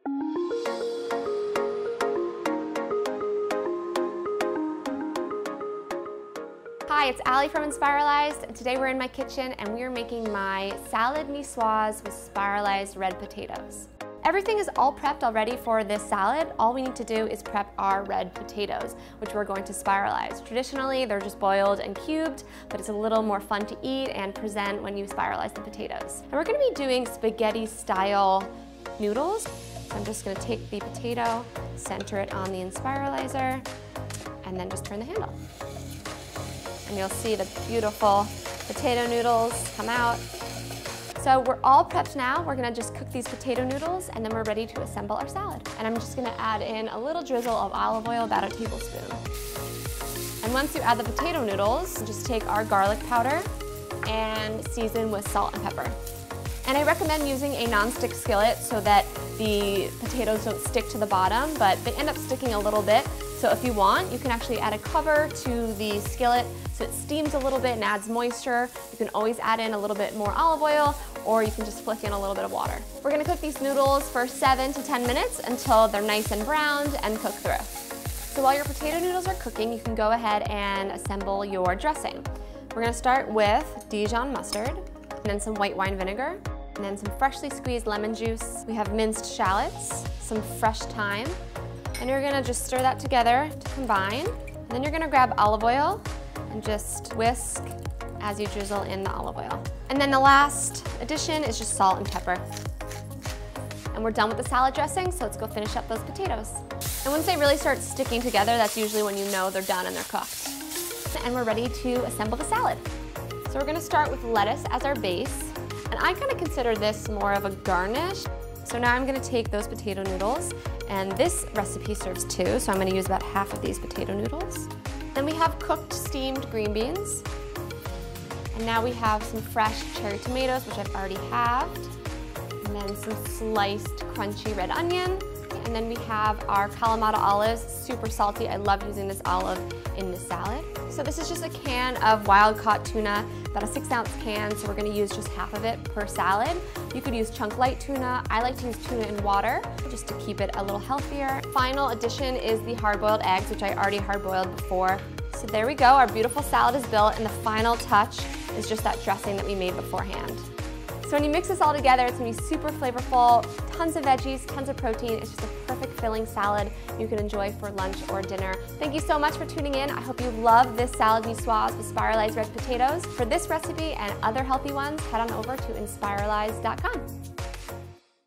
Hi, it's Allie from Inspiralized, and today we're in my kitchen and we are making my Salad Nicoise with Spiralized red potatoes. Everything is all prepped already for this salad. All we need to do is prep our red potatoes, which we're going to spiralize. Traditionally, they're just boiled and cubed, but it's a little more fun to eat and present when you spiralize the potatoes. And we're gonna be doing spaghetti-style noodles. So I'm just gonna take the potato, center it on the Inspiralizer, and then just turn the handle. And you'll see the beautiful potato noodles come out. So we're all prepped now. We're gonna just cook these potato noodles and then we're ready to assemble our salad. And I'm just gonna add in a little drizzle of olive oil, about a tablespoon. And once you add the potato noodles, just take our garlic powder and season with salt and pepper. And I recommend using a non-stick skillet so that the potatoes don't stick to the bottom, but they end up sticking a little bit. So if you want, you can actually add a cover to the skillet so it steams a little bit and adds moisture. You can always add in a little bit more olive oil, or you can just flick in a little bit of water. We're gonna cook these noodles for 7 to 10 minutes until they're nice and browned and cooked through. So while your potato noodles are cooking, you can go ahead and assemble your dressing. We're gonna start with Dijon mustard, and then some white wine vinegar, and then some freshly squeezed lemon juice. We have minced shallots, some fresh thyme, and you're gonna just stir that together to combine. And then you're gonna grab olive oil and just whisk as you drizzle in the olive oil. And then the last addition is just salt and pepper. And we're done with the salad dressing, so let's go finish up those potatoes. And once they really start sticking together, that's usually when you know they're done and they're cooked. And we're ready to assemble the salad. So we're gonna start with lettuce as our base. And I kind of consider this more of a garnish. So now I'm gonna take those potato noodles, and this recipe serves 2, so I'm gonna use about half of these potato noodles. Then we have cooked steamed green beans. And now we have some fresh cherry tomatoes, which I've already halved. And then some sliced crunchy red onion. And then we have our Kalamata Olives, super salty. I love using this olive in this salad. So this is just a can of wild-caught tuna, about a 6-ounce can, so we're gonna use just half of it per salad. You could use chunk light tuna. I like to use tuna in water, just to keep it a little healthier. Final addition is the hard-boiled eggs, which I already hard-boiled before. So there we go, our beautiful salad is built, and the final touch is just that dressing that we made beforehand. So when you mix this all together, it's gonna be super flavorful, tons of veggies, tons of protein. It's just a perfect filling salad you can enjoy for lunch or dinner. Thank you so much for tuning in. I hope you love this Salad Nicoise with Spiralized red potatoes. For this recipe and other healthy ones, head on over to Inspiralized.com.